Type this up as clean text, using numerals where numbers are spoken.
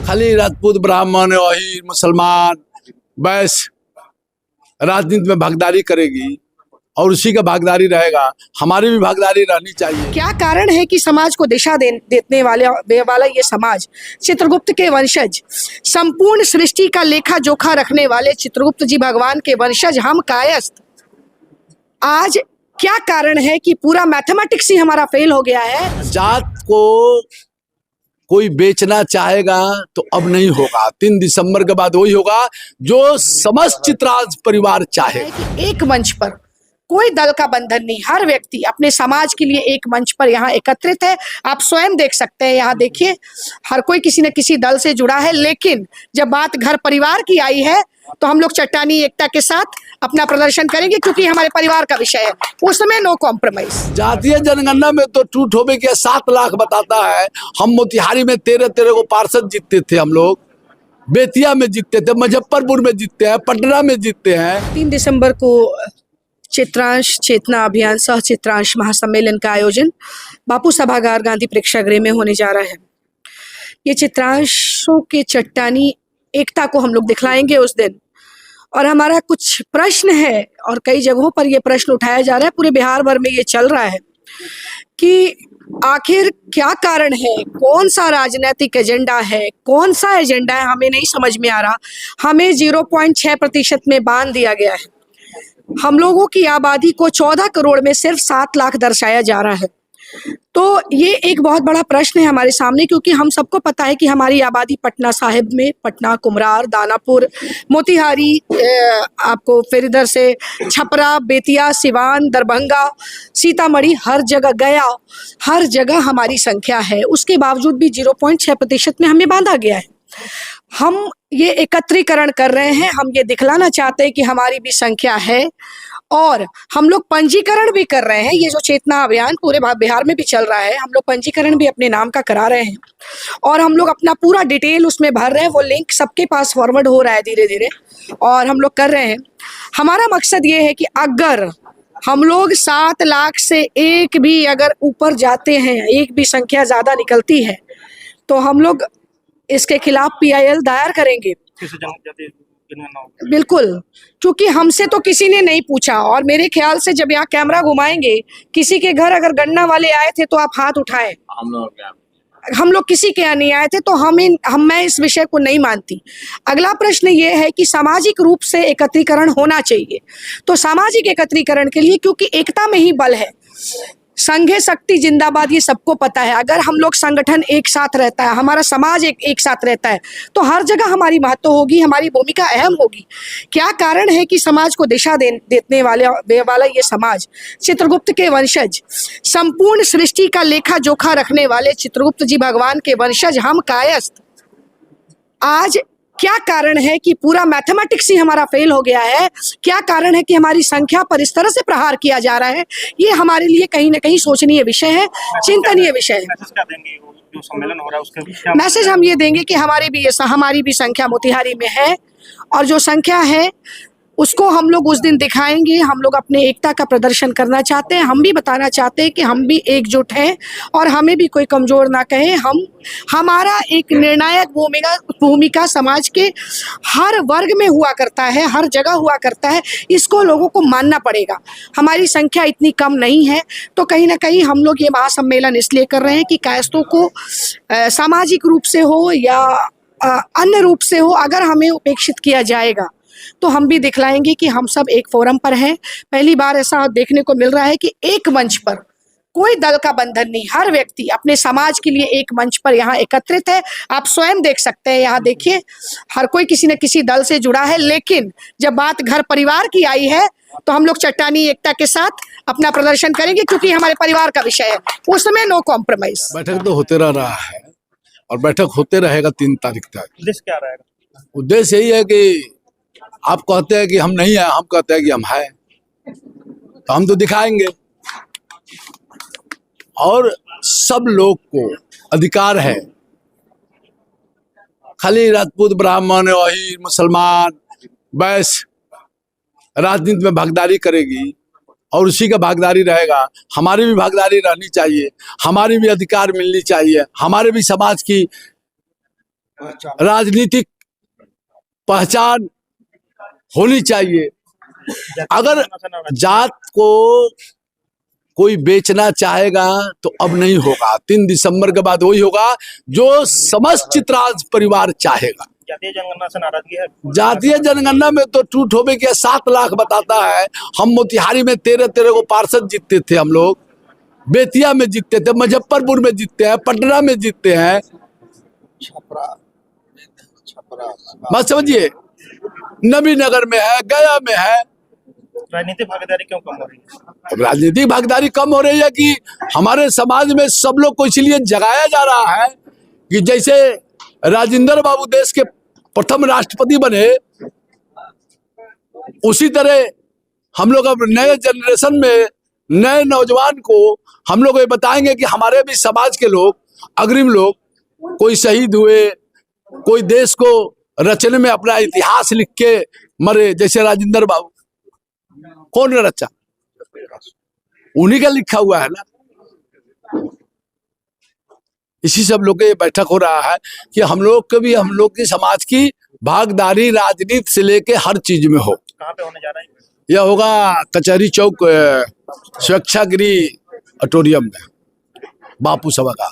खाली राजपूत ब्राह्मण अहीर मुसलमान वैश्य राजनीति में भागीदारी करेगी और उसी का भागीदारी रहेगा। हमारी भी भागीदारी रहनी चाहिए। क्या कारण है कि समाज को दिशा देने वाला ये समाज, चित्रगुप्त के वंशज, संपूर्ण सृष्टि का लेखा जोखा रखने वाले चित्रगुप्त जी भगवान के वंशज हम कायस्थ, आज क्या कारण है कि पूरा मैथमेटिक्स ही हमारा फेल हो गया है। जात को कोई बेचना चाहेगा तो अब नहीं होगा। 3 दिसंबर के बाद वही होगा जो समस्त चित्रांश परिवार चाहे। एक मंच पर कोई दल का बंधन नहीं, हर व्यक्ति अपने समाज के लिए एक मंच पर यहाँ एकत्रित है। आप स्वयं देख सकते हैं, यहाँ देखिए हर कोई किसी न किसी दल से जुड़ा है, लेकिन जब बात घर परिवार की आई है तो हम लोग चट्टानी एकता के साथ अपना प्रदर्शन करेंगे, क्योंकि हमारे परिवार का विषय है। उसमें नो कॉम्प्रोमाइज। जातीय जनगणना में तो टूट होवे के 7 लाख बताता है। हम मोतिहारी में 13 को पार्षद जीतते थे, हम लोग बेतिया में जीतते थे, मुजफ्फरपुर में जीतते हैं, पटना में जीतते हैं। 3 दिसंबर को चित्रांश चेतना अभियान सह चित्रांश महासम्मेलन का आयोजन बापू सभागार गांधी प्रेक्षागृह में होने जा रहा है। ये चित्रांशों के चट्टानी एकता को हम लोग दिखलाएंगे उस दिन, और हमारा कुछ प्रश्न है और कई जगहों पर ये प्रश्न उठाया जा रहा है, पूरे बिहार भर में ये चल रहा है कि आखिर क्या कारण है, कौन सा राजनीतिक एजेंडा है, कौन सा एजेंडा है, हमें नहीं समझ में आ रहा। हमें 0.6% में बांध दिया गया है। हम लोगों की आबादी को 14 करोड़ में सिर्फ 7 लाख दर्शाया जा रहा है। तो ये एक बहुत बड़ा प्रश्न है हमारे सामने, क्योंकि हम सबको पता है कि हमारी आबादी पटना साहिब में, पटना, कुम्हरार, दानापुर, मोतिहारी, आपको फिर इधर से छपरा, बेतिया, सिवान, दरभंगा, सीतामढ़ी, हर जगह गया, हर जगह हमारी संख्या है। उसके बावजूद भी 0.6% में हमें बांधा गया है। हम ये एकत्रीकरण कर रहे हैं, हम ये दिखलाना चाहते हैं कि हमारी भी संख्या है, और हम लोग पंजीकरण भी कर रहे हैं। ये जो चेतना अभियान पूरे बिहार में भी चल रहा है, हम लोग पंजीकरण भी अपने नाम का करा रहे हैं, और हम लोग अपना पूरा डिटेल उसमें भर रहे हैं। वो लिंक सबके पास फॉरवर्ड हो रहा है धीरे धीरे, और हम लोग कर रहे हैं। हमारा मकसद ये है कि अगर हम लोग 7 लाख से एक भी अगर ऊपर जाते हैं, एक भी संख्या ज्यादा निकलती है, तो हम लोग इसके खिलाफ PIL दायर करेंगे। बिल्कुल, क्योंकि हमसे तो किसी ने नहीं पूछा, और मेरे ख्याल से जब यहाँ कैमरा घुमाएंगे, किसी के घर अगर गन्ना वाले आए थे तो आप हाथ उठाएं। हम लोग किसी के यहाँ नहीं आए थे, तो मैं इस विषय को नहीं मानती। अगला प्रश्न ये है कि सामाजिक रूप से एकत्रीकरण होना चाहिए। तो सामाजिक एकत्रीकरण के लिए, क्योंकि एकता में ही बल है, संघे शक्ति जिंदाबाद, ये सबको पता है। अगर हम लोग संगठन एक साथ रहता है, हमारा समाज एक साथ रहता है, तो हर जगह हमारी महत्व होगी, हमारी भूमिका अहम होगी। क्या कारण है कि समाज को दिशा देने वाला ये समाज, चित्रगुप्त के वंशज, संपूर्ण सृष्टि का लेखा जोखा रखने वाले चित्रगुप्त जी भगवान के वंशज हम कायस्थ, आज क्या कारण है कि पूरा मैथमेटिक्स ही हमारा फेल हो गया है। क्या कारण है कि हमारी संख्या पर इस तरह से प्रहार किया जा रहा है। ये हमारे लिए कहीं ना कहीं सोचनीय विषय है, चिंतनीय विषय है। जो सम्मेलन हो रहा है उसके मैसेज हम ये देंगे कि हमारी भी संख्या मोतिहारी में है, और जो संख्या है उसको हम लोग उस दिन दिखाएंगे। हम लोग अपने एकता का प्रदर्शन करना चाहते हैं, हम भी बताना चाहते हैं कि हम भी एकजुट हैं, और हमें भी कोई कमजोर ना कहे। हमारा एक निर्णायक भूमिका समाज के हर वर्ग में हुआ करता है, हर जगह हुआ करता है। इसको लोगों को मानना पड़ेगा। हमारी संख्या इतनी कम नहीं है, तो कहीं ना कहीं हम लोग ये महासम्मेलन इसलिए कर रहे हैं कि कायस्थों को सामाजिक रूप से हो या अन्य रूप से हो, अगर हमें उपेक्षित किया जाएगा तो हम भी दिखलाएंगे कि हम सब एक फोरम पर हैं। पहली बार ऐसा देखने को मिल रहा है कि एक मंच पर कोई दल का बंधन नहीं, हर व्यक्ति अपने समाज के लिए एक मंच पर यहाँ एकत्रित है। आप स्वयं देख सकते हैं, यहाँ देखिए हर कोई किसी न किसी दल से जुड़ा है, लेकिन जब बात घर परिवार की आई है तो हम लोग चट्टानी एकता के साथ अपना प्रदर्शन करेंगे, क्योंकि हमारे परिवार का विषय है। उसमें नो कॉम्प्रोमाइज। बैठक तो होते रहा है और बैठक होते रहेगा 3 तारीख तक। उद्देश्य क्या रहेगा? उद्देश्य यही है कि आप कहते हैं कि हम नहीं है, हम कहते हैं कि हम है, तो हम तो दिखाएंगे। और सब लोग को अधिकार है, खाली राजपूत ब्राह्मण अहीर मुसलमान वैश्य राजनीति में भागीदारी करेगी और उसी का भागीदारी रहेगा। हमारी भी भागीदारी रहनी चाहिए, हमारी भी अधिकार मिलनी चाहिए, हमारे भी समाज की राजनीतिक पहचान होनी चाहिए। अगर जात को कोई बेचना चाहेगा तो अब नहीं होगा। 3 दिसंबर के बाद वही होगा जो समस्त चित्रांश परिवार चाहेगा। जातीय जनगणना से नाराजगी है? जातीय जनगणना में तो टूट होवे के 7 लाख बताता है। हम मोतिहारी में 13 को पार्षद जीतते थे, हम लोग बेतिया में जीतते थे, मुजफ्फरपुर में जीतते हैं, पटना में जीतते हैं। मत समझिए, नबीनगर में है, गया में है। राजनीतिक भागीदारी क्यों कम हो रही है? राजनीतिक भागीदारी कम हो रही है कि हमारे समाज में सब लोग को इसलिए जगाया जा रहा है कि जैसे राजेंद्र बाबू देश के प्रथम राष्ट्रपति बने, उसी तरह हम लोग अब नए जनरेशन में नए नौजवान को हम लोग ये बताएंगे कि हमारे भी समाज के लोग, अग्रिम लोग, कोई शहीद हुए, कोई देश को रचने में अपना इतिहास लिख के मरे, जैसे राजेंद्र बाबू। कौन ने रचा? उन्हीं का लिखा हुआ है ना। इसी सब लोग के बैठक हो रहा है कि हम लोग के भी, हम लोग की समाज की भागीदारी राजनीति से लेके हर चीज में हो। कहाँ पे होने जा रहा है? यह होगा कचहरी चौक स्वेच्छागिरी ऑडिटोरियम में, बापू सभागार।